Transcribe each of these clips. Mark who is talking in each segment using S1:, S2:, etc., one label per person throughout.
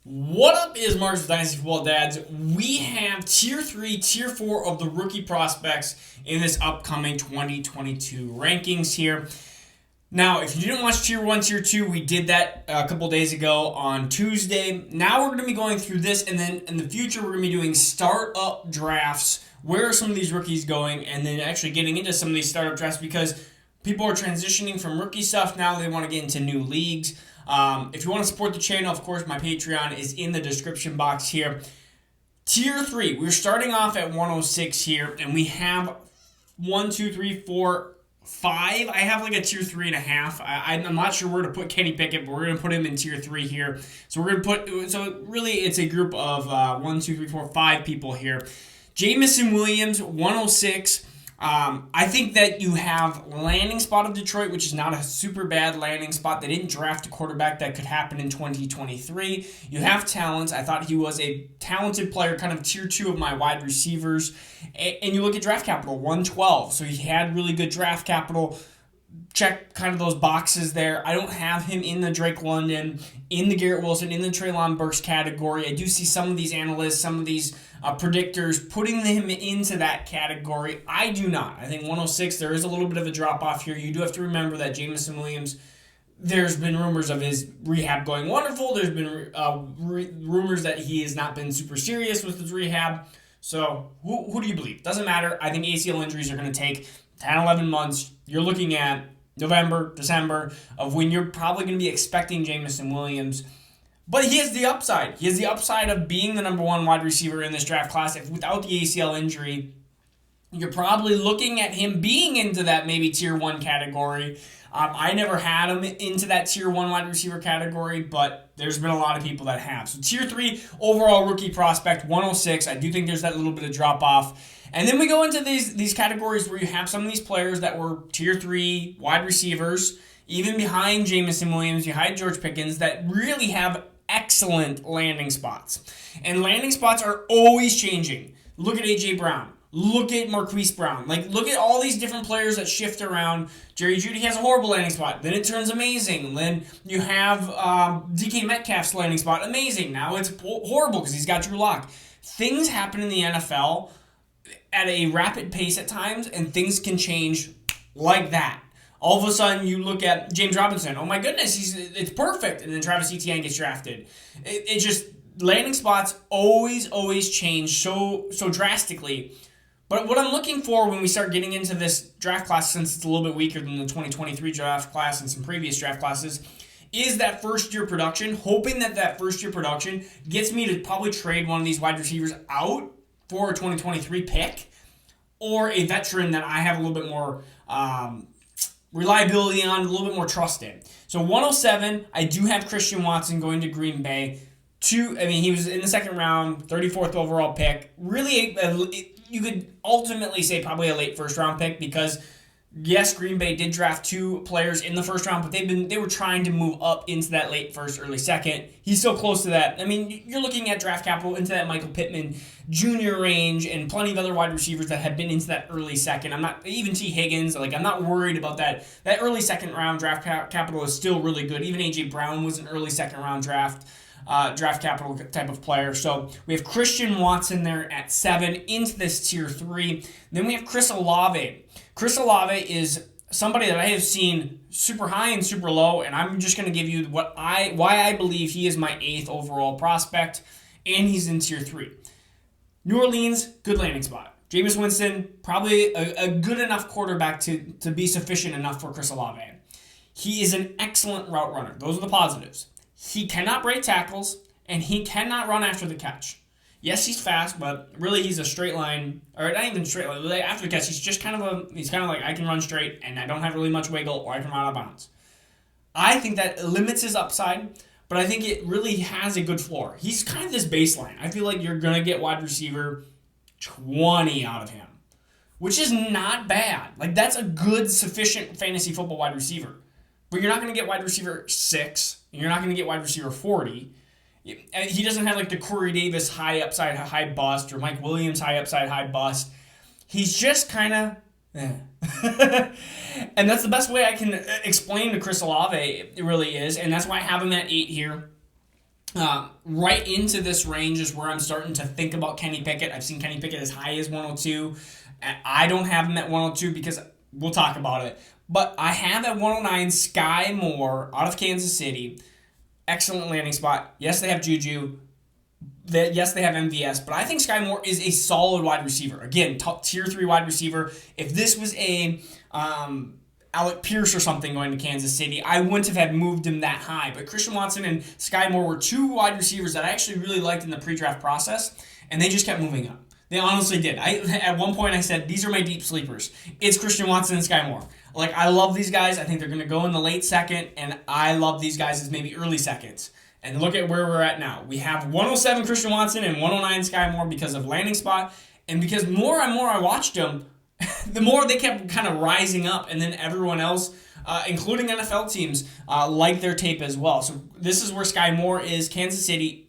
S1: What up is Mark's Dynasty Football Dads. We have Tier 3, Tier 4 of the rookie prospects in this upcoming 2022 rankings here. Now, if you didn't watch Tier 1, Tier 2, we did that a couple days ago on Tuesday. Now we're going to be going through this, and then in the future we're going to be doing startup drafts. Where are some of these rookies going? And then actually getting into some of these startup drafts because people are transitioning from rookie stuff now. They want to get into new leagues. If you want to support the channel, of course, my Patreon is in the description box here. Tier 3, we're starting off at 106 here, and we have 1, 2, 3, 4, 5. I have like a Tier 3.5. I'm not sure where to put Kenny Pickett, but we're going to put him in Tier 3 here. So we're going to put, so really it's a group of 1, 2, 3, 4, 5 people here. Jameson Williams, 106. I think that you have landing spot of Detroit, which is not a super bad landing spot. They didn't draft a quarterback that could happen in 2023. You have talents. I thought he was a talented player, kind of Tier 2 of my wide receivers. And you look at draft capital, 112. So he had really good draft capital. Check kind of those boxes there. I don't have him in the Drake London, in the Garrett Wilson, in the Treylon Burks category. I do see some of these analysts, some of these predictors putting him into that category. I do not. I think 106, there is a little bit of a drop-off here. You do have to remember that Jameson Williams, there's been rumors of his rehab going wonderful. There's been rumors that he has not been super serious with his rehab. So who do you believe? Doesn't matter. I think ACL injuries are going to take 10, 11 months. You're looking at November, December of when you're probably going to be expecting Jameson Williams. But he has the upside. He has the upside of being the number one wide receiver in this draft class. If without the ACL injury, you're probably looking at him being into that maybe Tier 1 category. I never had him into that Tier 1 wide receiver category, but there's been a lot of people that have. So Tier 3 overall rookie prospect, 106. I do think there's that little bit of drop-off. And then we go into these categories where you have some of these players that were Tier 3 wide receivers, even behind Jameson Williams, behind George Pickens, that really have excellent landing spots. And landing spots are always changing. Look at A.J. Brown. Look at Marquise Brown. Look at all these different players that shift around. Jerry Jeudy has a horrible landing spot. Then it turns amazing. Then you have DK Metcalf's landing spot. Amazing. Now it's horrible because he's got Drew Lock. Things happen in the NFL at a rapid pace at times, and things can change like that. All of a sudden, you look at James Robinson. Oh my goodness, it's perfect. And then Travis Etienne gets drafted. It just, landing spots always change so drastically. But what I'm looking for when we start getting into this draft class, since it's a little bit weaker than the 2023 draft class and some previous draft classes, is that first-year production, hoping that first-year production gets me to probably trade one of these wide receivers out for a 2023 pick, or a veteran that I have a little bit more reliability on, a little bit more trust in. So 107, I do have Christian Watson going to Green Bay. He was in the second round, 34th overall pick. Really, you could ultimately say probably a late first round pick because, yes, Green Bay did draft 2 players in the first round, but they were trying to move up into that late first, early second. He's so close to that. I mean, you're looking at draft capital into that Michael Pittman Jr. range and plenty of other wide receivers that have been into that early second. Even T. Higgins, I'm not worried about that. That early second round draft capital is still really good. Even A.J. Brown was an early second round draft capital type of player. So we have Christian Watson there at 7 into this Tier 3. Then we have Chris Olave. Chris Olave is somebody that I have seen super high and super low, and I'm just going to give you why I believe he is my 8th overall prospect, and he's in Tier 3. New Orleans, good landing spot. Jameis Winston, probably a good enough quarterback to be sufficient enough for Chris Olave. He is an excellent route runner. Those are the positives. He cannot break tackles, and he cannot run after the catch. Yes, he's fast, but really he's a straight line, or not even straight line. After the catch, he's just kind of like, I can run straight, and I don't have really much wiggle, or I can run out of bounds. I think that limits his upside, but I think it really has a good floor. He's kind of this baseline. I feel like you're going to get wide receiver 20 out of him, which is not bad. That's a good, sufficient fantasy football wide receiver. But you're not going to get wide receiver 6, and you're not going to get wide receiver 40. He doesn't have the Corey Davis high upside, high bust, or Mike Williams high upside, high bust. He's just kind of, And that's the best way I can explain to Chris Olave, it really is. And that's why I have him at 8 here. Right into this range is where I'm starting to think about Kenny Pickett. I've seen Kenny Pickett as high as 102. I don't have him at 102 because we'll talk about it. But I have at 109 Sky Moore out of Kansas City. Excellent landing spot. Yes, they have Juju. Yes, they have MVS, but I think Sky Moore is a solid wide receiver. Again, tier 3 wide receiver. If this was a Alec Pierce or something going to Kansas City, I wouldn't have moved him that high. But Christian Watson and Sky Moore were two wide receivers that I actually really liked in the pre-draft process, and they just kept moving up. They honestly did. At one point I said, these are my deep sleepers. It's Christian Watson and Sky Moore. Like, I love these guys. I think they're going to go in the late second, and I love these guys as maybe early seconds. And look at where we're at now. We have 107 Christian Watson and 109 Sky Moore because of landing spot, and because more and more I watched them, the more they kept kind of rising up, and then everyone else, including NFL teams, liked their tape as well. So this is where Sky Moore is. Kansas City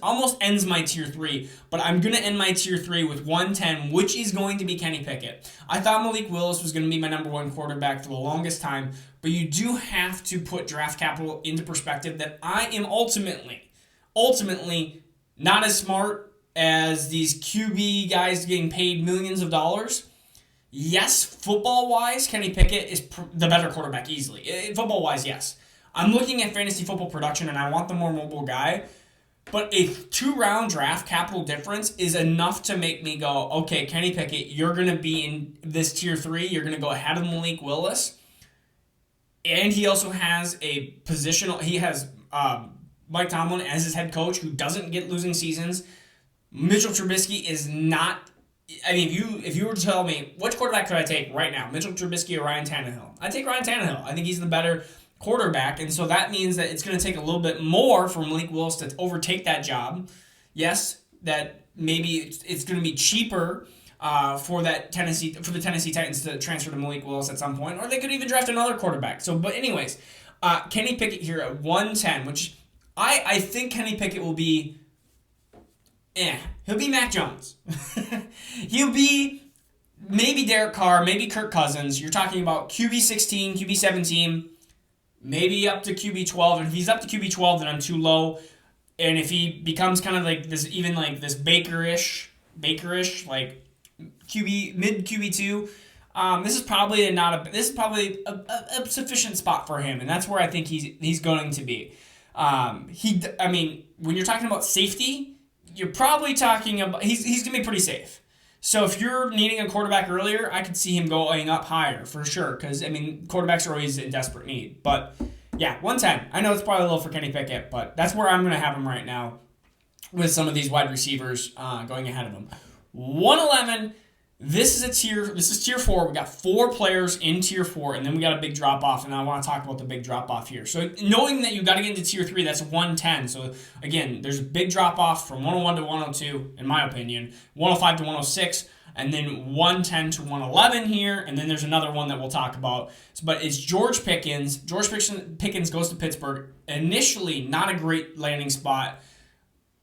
S1: almost ends my tier 3, but I'm going to end my tier 3 with 110, which is going to be Kenny Pickett. I thought Malik Willis was going to be my number 1 quarterback for the longest time, but you do have to put draft capital into perspective that I am ultimately not as smart as these QB guys getting paid millions of dollars. Yes, football-wise, Kenny Pickett is the better quarterback easily. Football-wise, yes. I'm looking at fantasy football production, and I want the more mobile guy. But a 2-round draft capital difference is enough to make me go, okay, Kenny Pickett, you're going to be in this tier 3. You're going to go ahead of Malik Willis. And he also has a positional. He has Mike Tomlin as his head coach, who doesn't get losing seasons. Mitchell Trubisky is not. I mean, if you were to tell me which quarterback could I take right now, Mitchell Trubisky or Ryan Tannehill, I'd take Ryan Tannehill. I think he's the better quarterback, and so that means that it's going to take a little bit more for Malik Willis to overtake that job. Yes, that maybe it's going to be cheaper for the Tennessee Titans to transfer to Malik Willis at some point, or they could even draft another quarterback. So, but anyways, Kenny Pickett here at 110, which I think Kenny Pickett will be. He'll be Mac Jones. He'll be maybe Derek Carr, maybe Kirk Cousins. You're talking about QB 16, QB 17. Maybe up to QB 12, and if he's up to QB 12, then I'm too low. And if he becomes kind of like this, even like this Baker-ish, like QB mid QB 2, this is probably a sufficient spot for him, and that's where I think he's going to be. When you're talking about safety, you're probably talking about he's gonna be pretty safe. So if you're needing a quarterback earlier, I could see him going up higher for sure. Because, quarterbacks are always in desperate need. But, yeah, 110. I know it's probably low for Kenny Pickett, but that's where I'm going to have him right now with some of these wide receivers going ahead of him. 111, this is tier 4. We got 4 players in tier 4, and then we got a big drop-off, and I want to talk about the big drop-off here. So knowing that you got to get into tier 3, that's 110. So, again, there's a big drop-off from 101 to 102, in my opinion, 105 to 106, and then 110 to 111 here, and then there's another one that we'll talk about. But it's George Pickens. George Pickens goes to Pittsburgh. Initially, not a great landing spot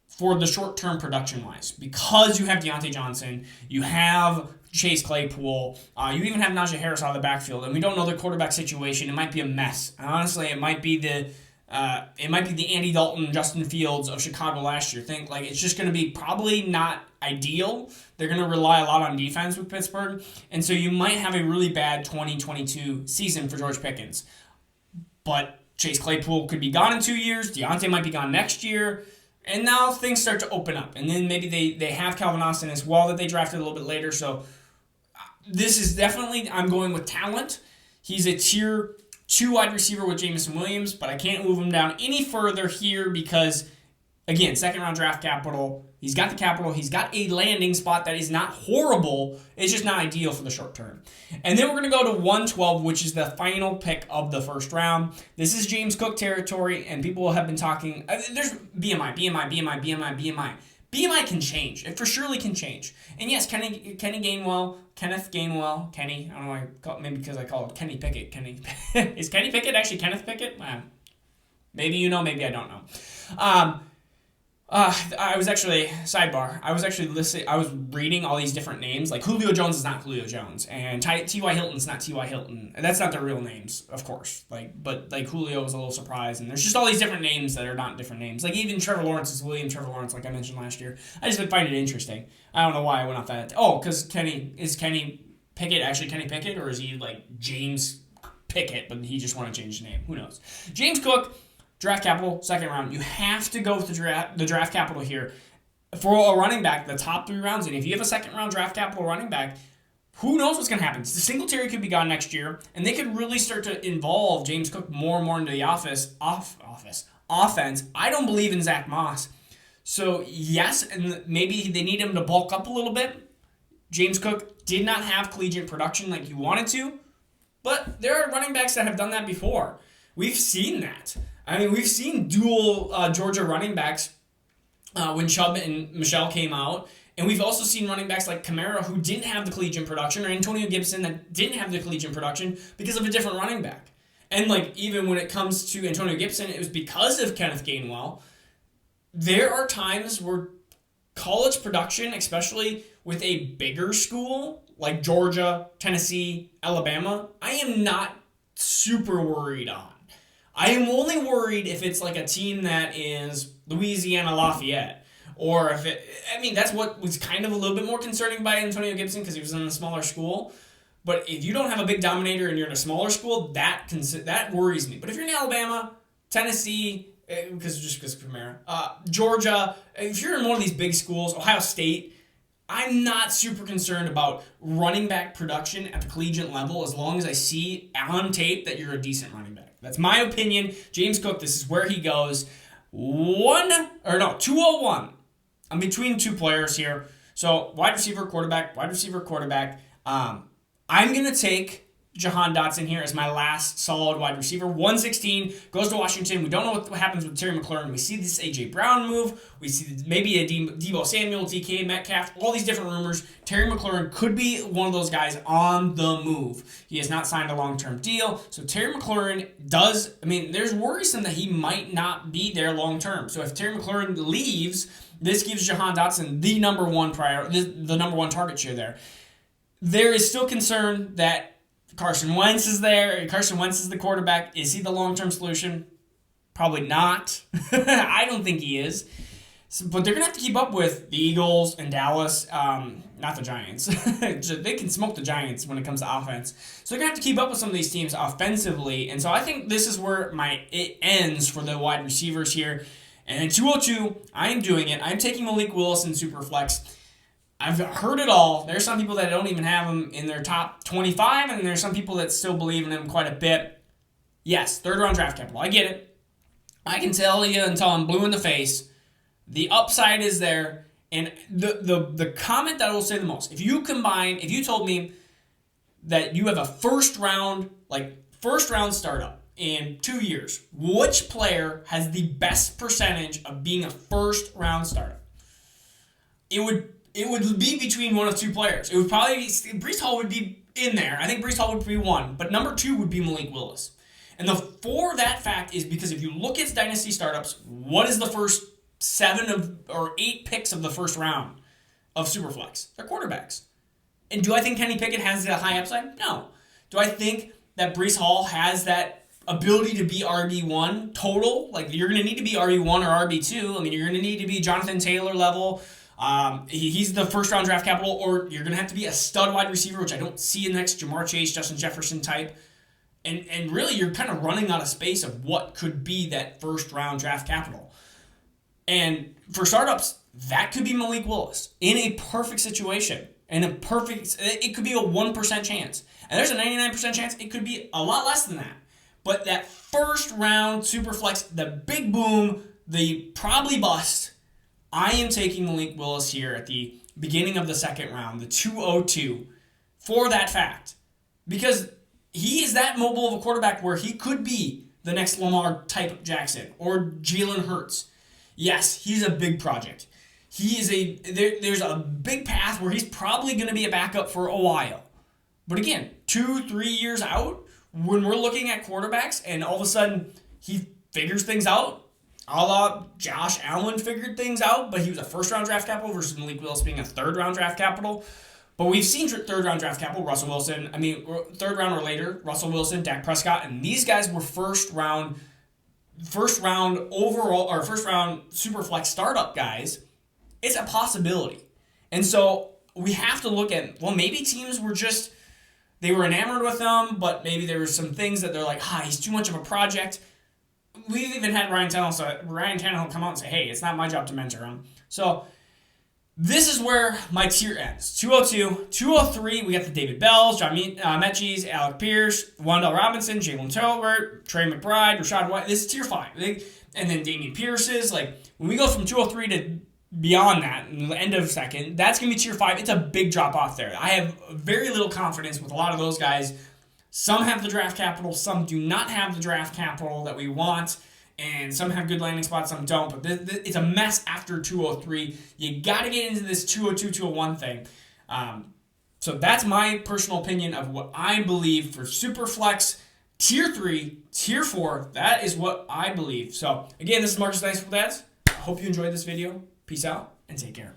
S1: for the short-term production-wise, because you have Deontay Johnson, you have Chase Claypool, you even have Najee Harris out of the backfield, and we don't know the quarterback situation. It might be a mess. And honestly, it might be the Andy Dalton, Justin Fields of Chicago last year. It's just going to be probably not ideal. They're going to rely a lot on defense with Pittsburgh, and so you might have a really bad 2022 season for George Pickens. But Chase Claypool could be gone in 2 years. Deontay might be gone next year. And now things start to open up. And then maybe they have Calvin Austin as well that they drafted a little bit later. So this is definitely, I'm going with talent. He's a tier 2 wide receiver with Jameson Williams, but I can't move him down any further here because, again, second round draft capital. He's got the capital. He's got a landing spot that is not horrible. It's just not ideal for the short term. And then we're going to go to 112, which is the final pick of the first round. This is James Cook territory, and people have been talking. There's BMI. BMI can change. It for surely can change. And yes, Kenneth Gainwell, Kenny. I don't know. Maybe because I call it Kenny Pickett. Is Kenny Pickett actually Kenneth Pickett? Maybe you know. Maybe I don't know. I was actually sidebar. I was actually listening. I was reading all these different names. Like Julio Jones is not Julio Jones, and T.Y. Hilton's not T.Y. Hilton, and that's not their real names, of course. But Julio was a little surprised, and there's just all these different names that are not different names. Like even Trevor Lawrence is William Trevor Lawrence, like I mentioned last year. I just find it interesting. I don't know why I went off that. Oh, because Kenny Pickett actually Kenny Pickett, or is he like James Pickett, but he just wanted to change his name? Who knows? James Cook. Draft capital, second round. You have to go with the draft capital here. For a running back, the top 3 rounds, and if you have a second round draft capital running back, who knows what's going to happen? The Singletary could be gone next year, and they could really start to involve James Cook more and more into the offense. I don't believe in Zach Moss. So, yes, and maybe they need him to bulk up a little bit. James Cook did not have collegiate production like he wanted to, but there are running backs that have done that before. We've seen that. I mean, we've seen dual Georgia running backs when Chubb and Michelle came out. And we've also seen running backs like Kamara who didn't have the collegiate production, or Antonio Gibson that didn't have the collegiate production because of a different running back. And like even when it comes to Antonio Gibson, it was because of Kenneth Gainwell. There are times where college production, especially with a bigger school like Georgia, Tennessee, Alabama, I am not super worried on. I am only worried if it's like a team that is Louisiana Lafayette. Or if it, I mean, that's what was kind of a little bit more concerning by Antonio Gibson because he was in a smaller school. But if you don't have a big dominator and you're in a smaller school, that worries me. But if you're in Alabama, Tennessee, because of Kamara, Georgia, if you're in one of these big schools, Ohio State, I'm not super concerned about running back production at the collegiate level as long as I see on tape that you're a decent running back. That's my opinion. James Cook, this is where he goes. 201. I'm between 2 players here. So wide receiver, quarterback. I'm going to take Jahan Dotson here as my last solid wide receiver. 116 goes to Washington. We don't know what happens with Terry McLaurin. We see this A.J. Brown move. We see maybe a Deebo Samuel, DK Metcalf, all these different rumors. Terry McLaurin could be one of those guys on the move. He has not signed a long-term deal. So Terry McLaurin there's worrisome that he might not be there long-term. So if Terry McLaurin leaves, this gives Jahan Dotson the number one target share there. There is still concern that Carson Wentz is there. Carson Wentz is the quarterback. Is he the long-term solution? Probably not. I don't think he is. But they're going to have to keep up with the Eagles and Dallas, not the Giants. They can smoke the Giants when it comes to offense. So they're going to have to keep up with some of these teams offensively. And so I think this is where it ends for the wide receivers here. And in 202, I am doing it. I'm taking Malik Willis in Superflex. I've heard it all. There's some people that don't even have him in their top 25, and there's some people that still believe in him quite a bit. Yes, third-round draft capital. I get it. I can tell you until I'm blue in the face. The upside is there, and the comment that I will say the most, if you told me that you have a first-round startup in 2 years, which player has the best percentage of being a first-round startup? It would be between one of 2 players. It would probably be Breece Hall would be in there. I think Breece Hall would be 1, but number 2 would be Malik Willis. And for that fact is because if you look at dynasty startups, what is the first 7 or 8 picks of the first round of Superflex? They're quarterbacks. And do I think Kenny Pickett has a high upside? No. Do I think that Breece Hall has that ability to be RB1 total? Like you're going to need to be RB1 or RB2. I mean, you're going to need to be Jonathan Taylor level. He's the first-round draft capital, or you're going to have to be a stud wide receiver, which I don't see in the next Jamar Chase, Justin Jefferson type. And really, you're kind of running out of space of what could be that first-round draft capital. And for startups, that could be Malik Willis in a perfect situation. It could be a 1% chance. And there's a 99% chance it could be a lot less than that. But that first-round Superflex, the big boom, the probably bust, I am taking Malik Willis here at the beginning of the second round, the 202, for that fact. Because he is that mobile of a quarterback where he could be the next Lamar-type Jackson or Jalen Hurts. Yes, he's a big project. There's a big path where he's probably going to be a backup for a while. But again, 2-3 years out, when we're looking at quarterbacks and all of a sudden he figures things out, a la Josh Allen figured things out, but he was a first-round draft capital versus Malik Willis being a third-round draft capital. But we've seen third-round draft capital, Russell Wilson. I mean, third round or later, Russell Wilson, Dak Prescott, and these guys were first-round overall, or first-round super flex startup guys. It's a possibility. And so we have to look at, well, maybe teams were just, they were enamored with them, but maybe there were some things that they're like, he's too much of a project. We've even had Ryan Tannehill come out and say, hey, it's not my job to mentor him. So this is where my tier ends. 202, 203, we got the David Bells, John Mechie's, Alec Pierce, Wan'Dale Robinson, Jalen Tolbert, Trey McBride, Rashad White. This is tier 5. And then Dameon Pierce's. Like, when we go from 203 to beyond that, the end of second, that's going to be tier 5. It's a big drop off there. I have very little confidence with a lot of those guys. Some have the draft capital, some do not have the draft capital that we want, and some have good landing spots, some don't. But it's a mess after 203. You got to get into this 202, 201 thing. So that's my personal opinion of what I believe for Superflex Tier 3, Tier 4. That is what I believe. So again, this is Marcus Dynasty Dads. I hope you enjoyed this video. Peace out and take care.